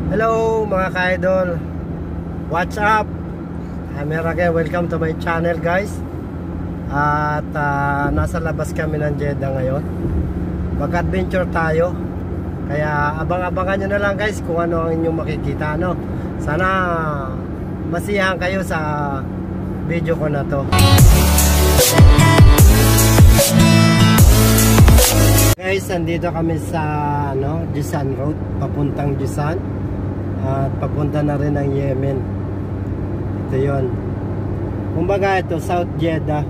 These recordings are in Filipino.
Hello mga ka-idol, what's up? I'm here again, welcome to my channel guys. At nasa labas kami ng Jeddah ngayon. Mag-adventure tayo. Kaya abang-abangan nyo na lang guys kung ano ang inyong makikita, no? Sana masiyahan kayo sa video ko na to. Guys, nandito kami sa Jisan Road, papuntang Jisan. At papunta na rin ng Yemen. Ito yon. Kumbaga ito, South Jeddah.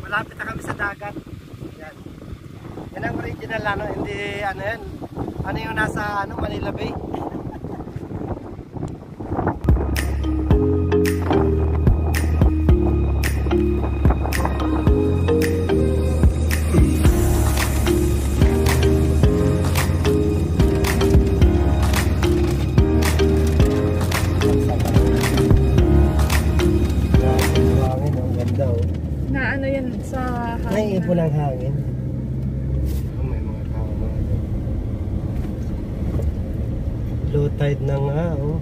Malapit na kami sa dagat. Yan. Yan ang original hindi yan. Ano yung nasa Manila Bay. Naiipon ang hangin. May mga tao na. Low tide na nga, oh.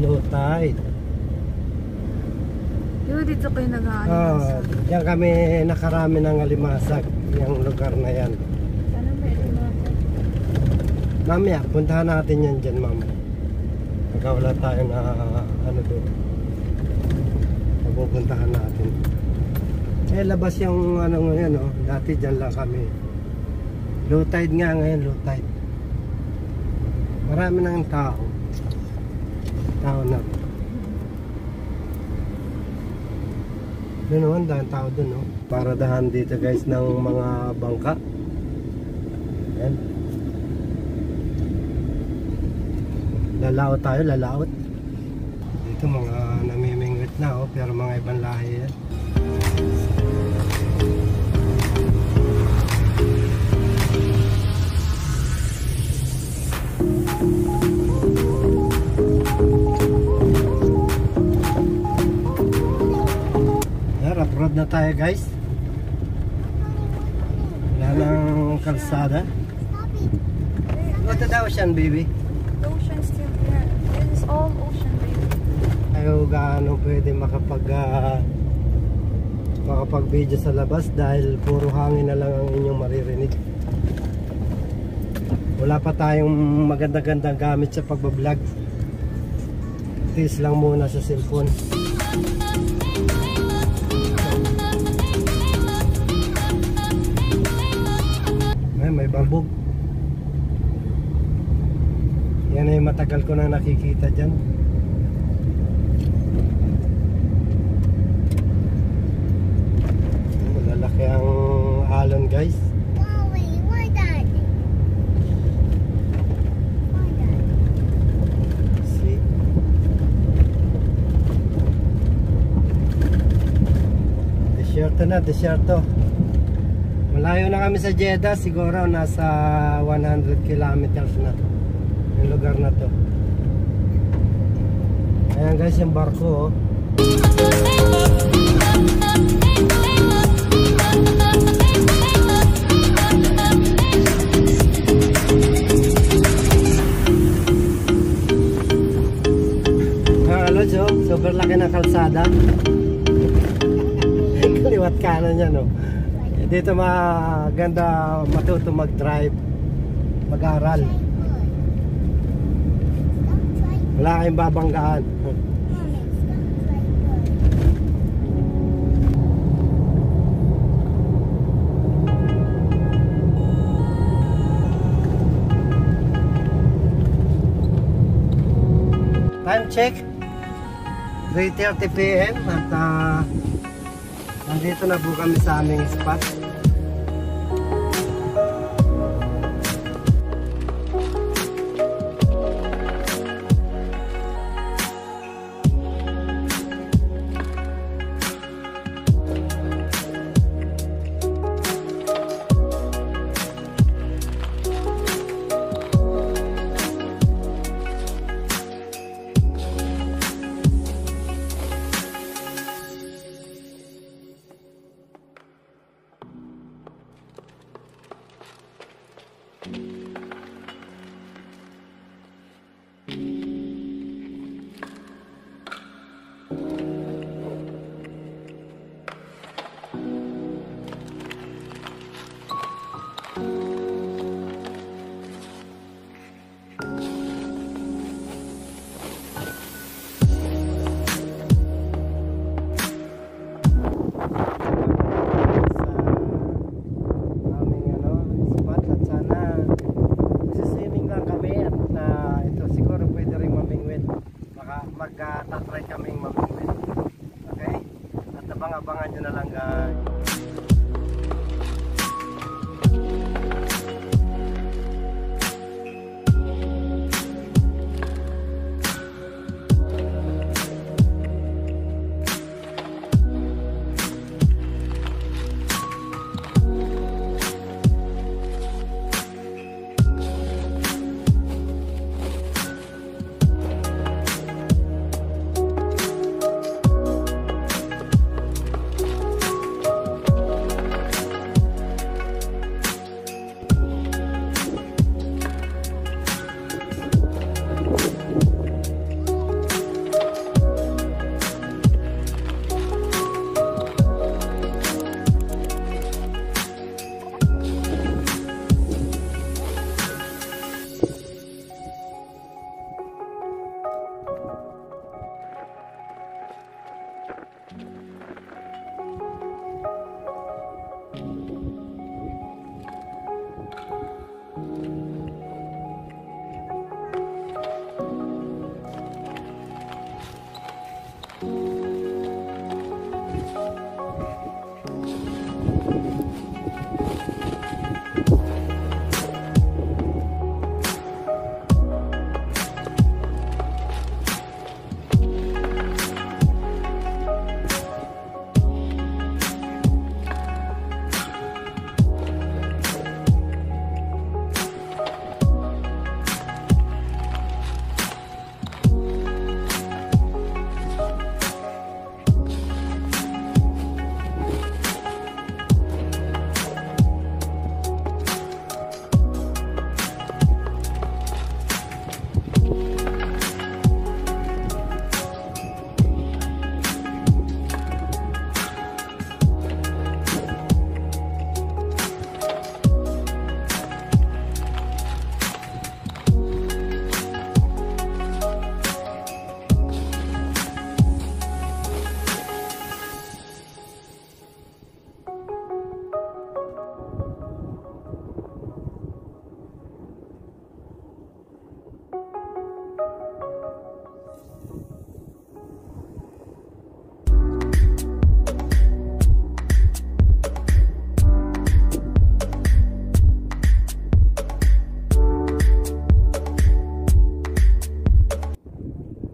Low tide. Dito kayo nag-aalimasag. Diyan kami nakarami ng alimasag. Yung lugar na yan. Sana may alimasag. Mamaya, puntahan natin yan dyan, ma'am. Pagka wala tayo na doon. Pupuntahan natin. Labas yung ngayon, oh. Dati dyan lang kami. Low tide nga ngayon, low tide. Marami nang tao. Tao na. Doon naman, dahan tao doon, oh. Paradahan dito guys ng mga bangka. Yan. Lalaot tayo, lalaot. Dito mga namimingwit na, oh, pero mga ibang lahi yan. Rough road na tayo guys. Wala nang kalsada. Go to the ocean, baby. The ocean still there. This is all ocean, baby. Ayaw gaano pwede makapag-video sa labas dahil puro hangin na lang ang inyong maririnig. Wala pa tayong maganda-gandang gamit sa pagbablog. Tiis lang muna sa cellphone. May bambog. Yan ay matagal ko na nakikita dyan. Malalaki ang alon guys. na, desierto. Malayo na kami sa Jeddah, siguro nasa 100 kilometers na yung lugar na to. Ayan guys, yung barko, oh. So, super laki na kalsada. Kaliwat kanan yan, no? Dito maganda matuto mag-drive, mag-aral. Wala kayong babanggaan. Time check 3:30 PM at nandito na po kami sa aming spot. Magtatry kaming mamimit. Okay? At abang-abangan nyo na lang guys.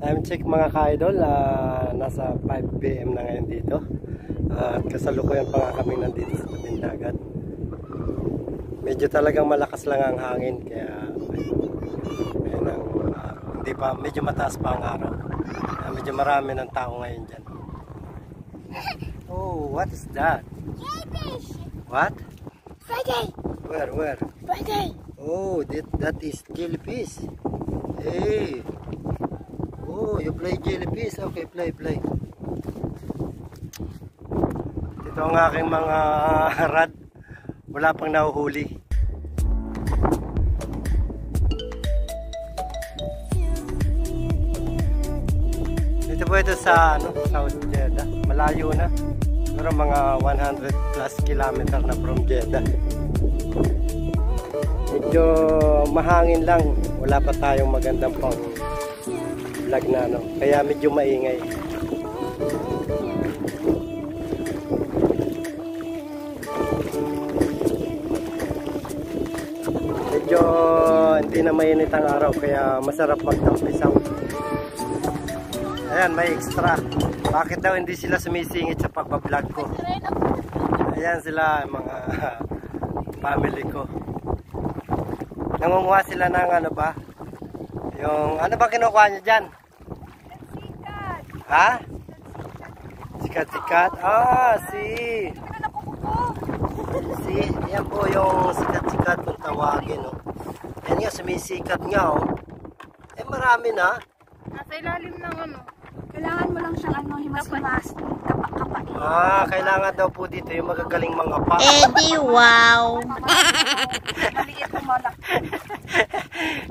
Time check mga ka-idol, nasa 5 PM na ngayon dito. At kasalukuyan pa nga kami nandito sa tabing dagat. Medyo talagang malakas lang ang hangin, kaya ayun ang, hindi pa, medyo mataas pa ang araw. Medyo marami ng tao ngayon dyan. Oh, what is that? Jellyfish. What? Friday. Where? Friday. Oh, that is jellyfish. Hey. Oh, you play jellyfish? Okay, play. Ito ang aking mga rad. Wala pang nahuhuli. Dito po ito sa South Jeddah. Malayo na. Pero mga 100 plus kilometer na from Jeddah. Medyo mahangin lang. Wala pa tayong magandang pang vlog na kaya medyo maingay. Medyo hindi na mainit ang araw, kaya masarap magtampisaw. Ayan, may extra. Bakit daw hindi sila sumisingit sa pagbablog ko? Ayan sila, mga family ko. Nangunguha sila ng ano ba? Yung, ano ba kinukuha niya dyan? Sikat. Ha? Sikat. Ah, yan po yung sikat kung tawagin, no? Yan nga, sumisikat nga, oh. Eh, marami na. Nasa ilalim ng ano. Kailangan mo lang siyang himas-himas. Kapak-kapain. Ah, kailangan daw po dito yung magagaling mga pa. Eddie, wow! Maliit mo malak.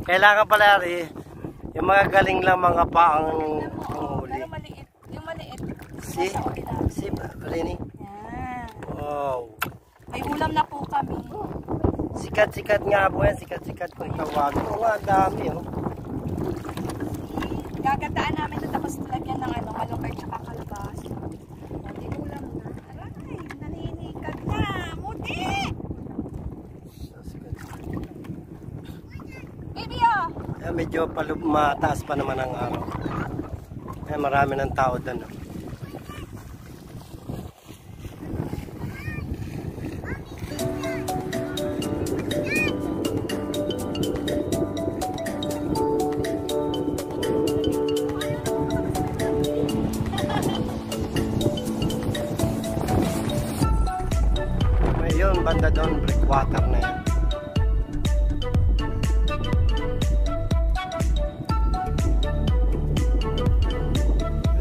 Kailangan pala rin yung magagaling lang mga pa ang huli. Pero maliit. Yung maliit. Si, Rini? Yan. Wow. May ulam na po kami. Sikat nga po yan. Sikat kung tawagin. Oo nga, ang dami, oh. Gagataan namin ito tapos lagyan ng malunggay tsaka kalabas. Hindi ulam na. Aray, naninikag na. Muti! Baby, oh! Eh, medyo mataas pa naman ang araw. Eh, marami ng tao doon, oh. Banda doon, breakwater na yan.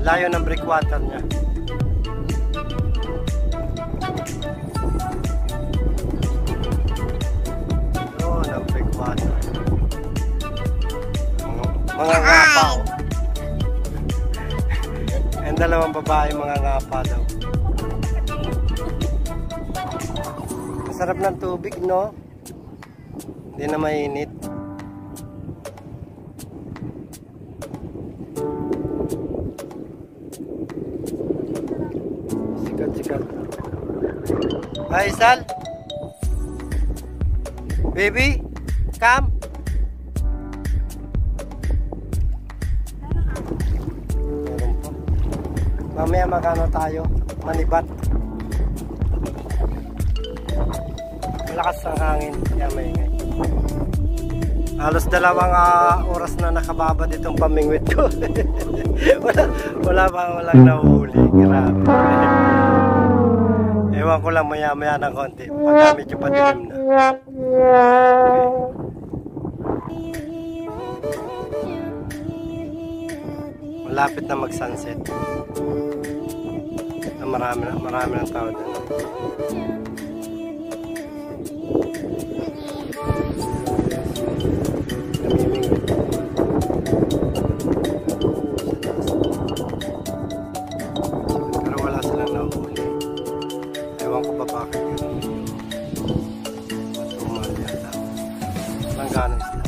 Layo ng breakwater niya. Doon ang breakwater. Mga ngapaw. Ang dalawang babae, mga ngapa daw. Sarap ng tubig, no? Hindi na mainit. Sikat. Hi, Sal. Baby, come. Meron po. Mamaya magano tayo? Manibat. Lakas ng hangin, kaya maingay. Halos 2 oras na nakababad itong pamingwit ko. walang nahuhuli. Grabe. Ewan ko lang maya ng konti. Pagka medyo padilim na. Okay. Malapit na mag-sunset. Marami ng tao doon. Pero wala silang nahuli. Ewan ko ba bakit yun. Tumal yata. Walang ganong isla.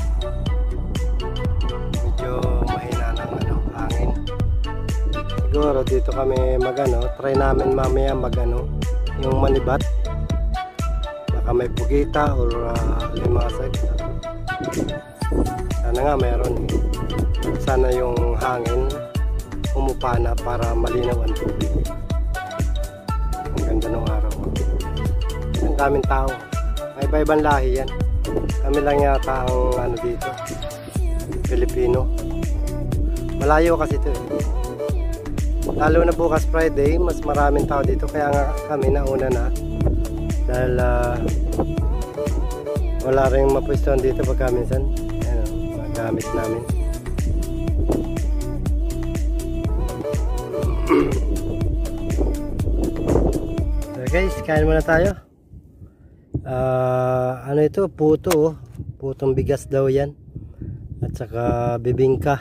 Medyo mahina ng hangin. Siguro dito kami try namin mamaya yung manibat. Baka may pugita or limasag. Sana nga meron. Sana yung hangin umupana para malinaw ang tubig. ganda ng araw. Ang daming tao. May iba-ibang lahi yan. Kami lang yata ang ano dito, Pilipino. Malayo kasi ito. Lalo na bukas Friday, mas maraming tao dito. Kaya nga kami nauna na. Dahil wala rin mapwestuhan dito pagka minsan. Ayan, magamit namin. So guys, kain muna tayo. Ano ito? Puto, oh. Putong bigas daw yan. At saka bibingka.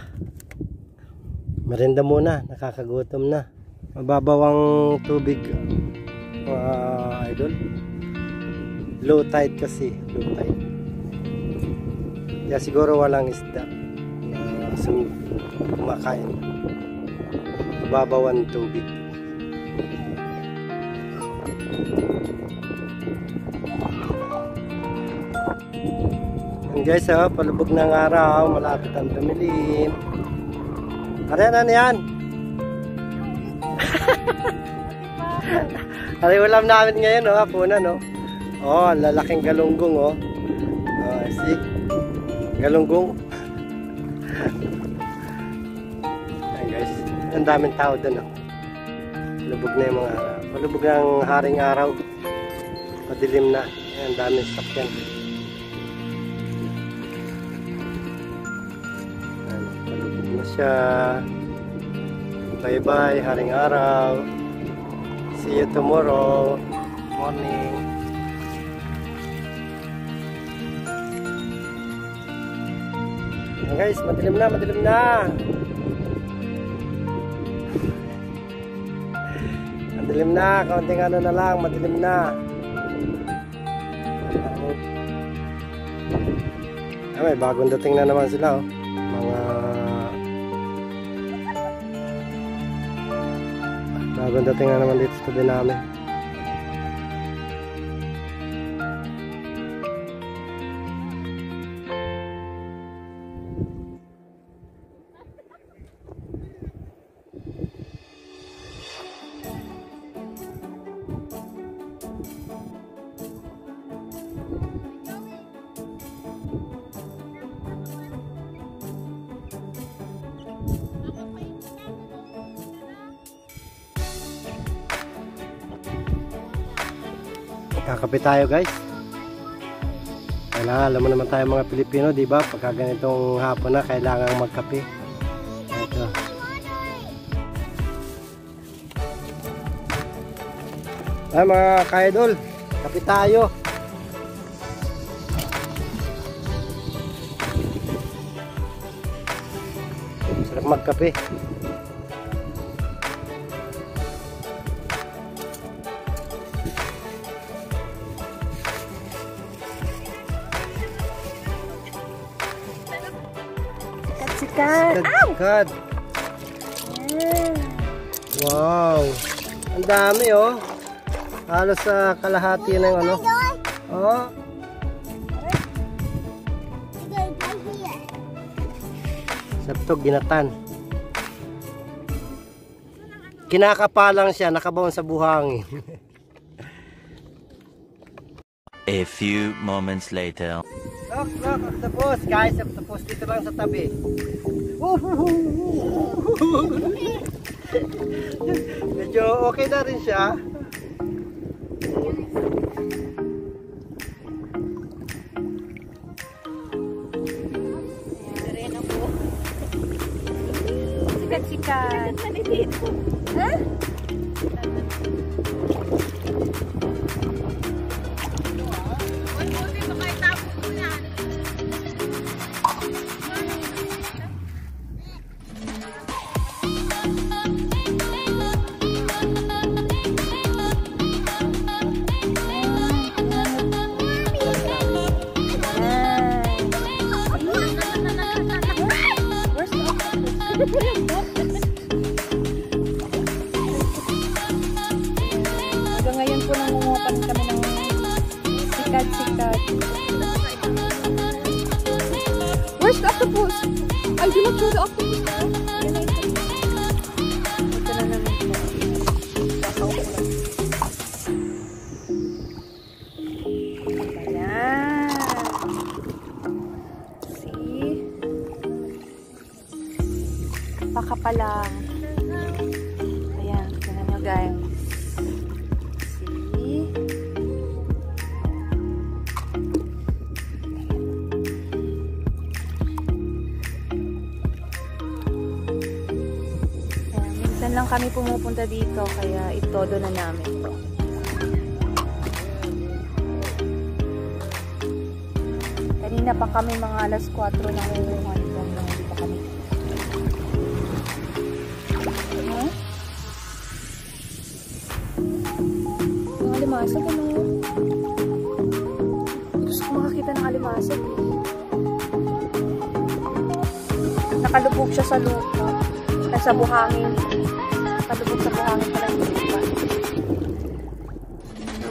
Merienda muna, nakakagutom na. Mababaw ang tubig, idol. Low tide kasi, low tide. Kaya siguro walang isda na kumakain. Mababaw ang tubig. And guys, palubog ng araw, malapit ang dumilim. Ano yan? Ano yung ulam namin ngayon, hapuna, no? Oh, lalaking galunggong, oh. See? Galunggong. Ayan guys, ang daming tao doon, oh. Palubog na yung mga araw. Palubog ng haring araw. Madilim na. Ayan, ang daming sakyan. Palubog na siya. Bye bye, haring araw. See you tomorrow morning. Ayan guys, madilim na, madilim na. Madilim na, kaunting ano na lang, madilim na. May bagong dating na naman sila, oh. Bagong dating na naman dito sa tabi namin. Kakape tayo guys. Kailangan, alam mo naman tayo mga Pilipino, di ba? Pagka ganitong hapon na, kailangan magkape. Ito. Ay mga ka-idol, kape tayo. Sarap magkape. Sikat. Wow. Ang dami, oh. Halos sa kalahati ng ano. Oh. Saptog ginatan. Kinakapa lang siya, nakabaon sa buhangin. A few moments later. Look, octopus, guys, octopus dito lang sa tabi. Medyo okay na rin siya. Sikat. Hah? Hanggang ngayon po nangungupan kami ng sikat. Where's the octopus? I do not show the octopus now. Ito na naman po. Napaka pa lang. Ayan, tingnan nyo guys. See? Ayan, minsan lang kami pumupunta dito kaya itodo na namin to. Kanina pa kami mga alas 4 na umuhan kung hindi pa kami. Yung alimasag, ano? Gusto ko makakita ng alimasag. Nakalubog siya sa lupa. Sa buhangin. Nakalubog sa buhangin pala yung lupa.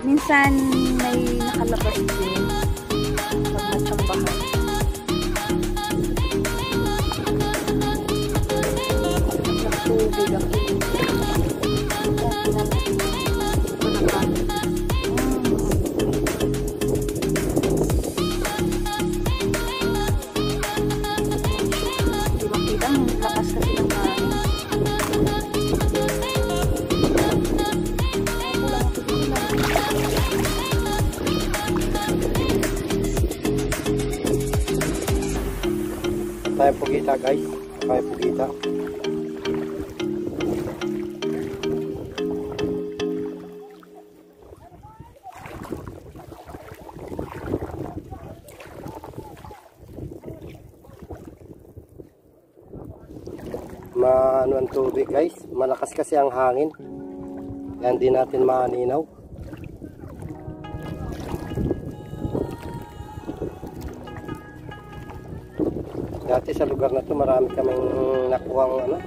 Minsan may nakalabas din. Pag natambahan. Nagtubig ang tayo pugita guys, tayo pugita. Maano ang tubig guys, malakas kasi ang hangin. Yan di natin malinaw. Dati sa lugar na to marami kaming nakuhang ano,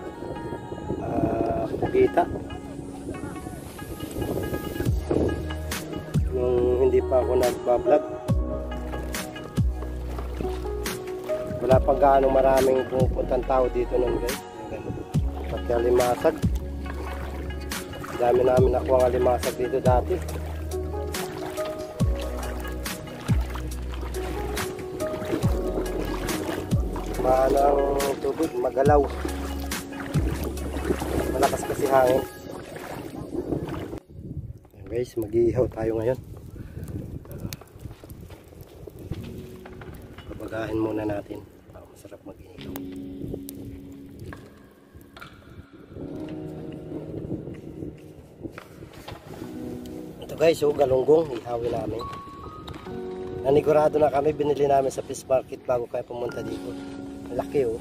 pugita. Nung hindi pa ako nagbablog, wala pa gaano maraming pumupuntang tao dito nun guys. Pati alimasag, dami namin nakuhang alimasag dito dati. Maano ang tubig, magalaw. Malakas kasi hangin. Ayan guys, mag-iihaw tayo ngayon. Babagahin muna natin. Masarap mag-iihaw. Ito guys, galunggong, ihawin namin. Nanigurado na kami, binili namin sa fish market bago kaya pumunta dito. Laki oh.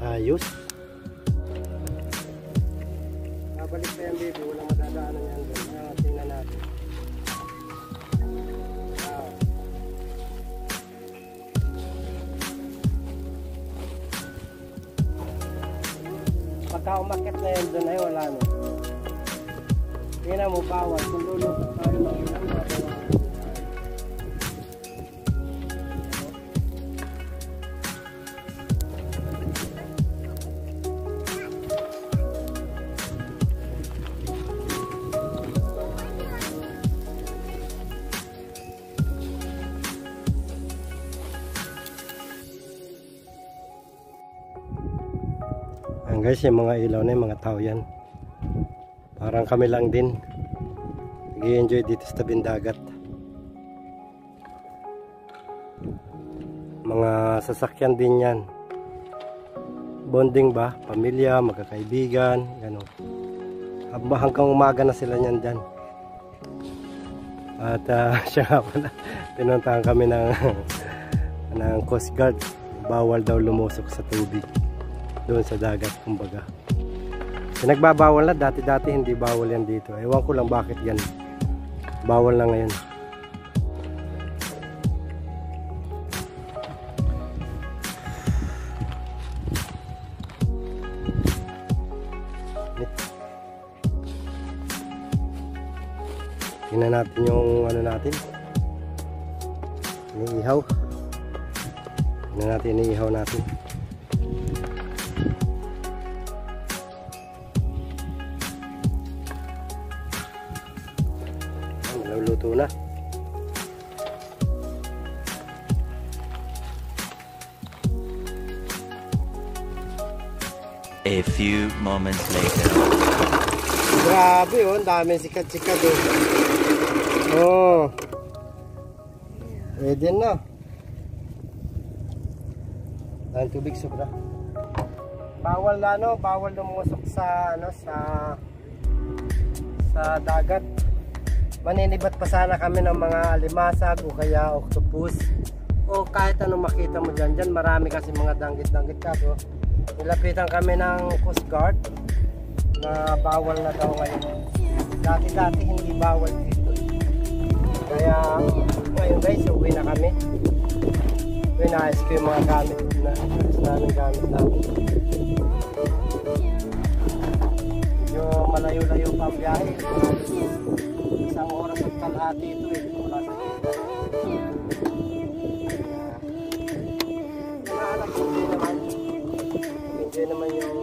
Ayos. Babalik pa yan baby, walang madadaanan yan doon. Tingnan natin. Pagka umakit na yan doon ay wala na. Tingnan mo, bawal. Kung lulupot tayo makita mo. Guys, yung mga ilaw na yung mga tao yan. Parang kami lang din nag-i-enjoy dito sa tabing dagat. Mga sasakyan din yan. Bonding ba? Pamilya, magkakaibigan, gano'n. Hanggang umaga na sila nyan dyan. At siya nga pala, pinuntahan kami ng Coast Guard. Bawal daw lumusok sa tubig doon sa dagat, kumbaga. Pinagbabawal na, dati-dati hindi bawal yan dito. Ewan ko lang bakit yan bawal na ngayon. Tingnan natin yung ano natin, iniihaw. Tingnan natin, iniihaw natin. luto na. A few moments later. Grabe oh, daming sikat-sikat oh. Oh. Pwede na. Ang tubig sobra. Bawal na ano, bawal lumusok sa ano sa dagat. Maninibat pa sana kami ng mga alimasag o kaya octopus o kahit anong makita mo dyan. Dyan marami kasi mga danggit-danggit ka oh. Nilapitan kami ng Coast Guard na bawal na daw ngayon. Dati hindi bawal dito. Kaya ngayon guys, uwi na kami. Pinayos ko yung mga gamit namin namin. Medyo malayo-layo pa ang biyahe. Isang oras at kalahati ito eh. Mula sa kita. Naanak ko din naman. Enjoy naman yung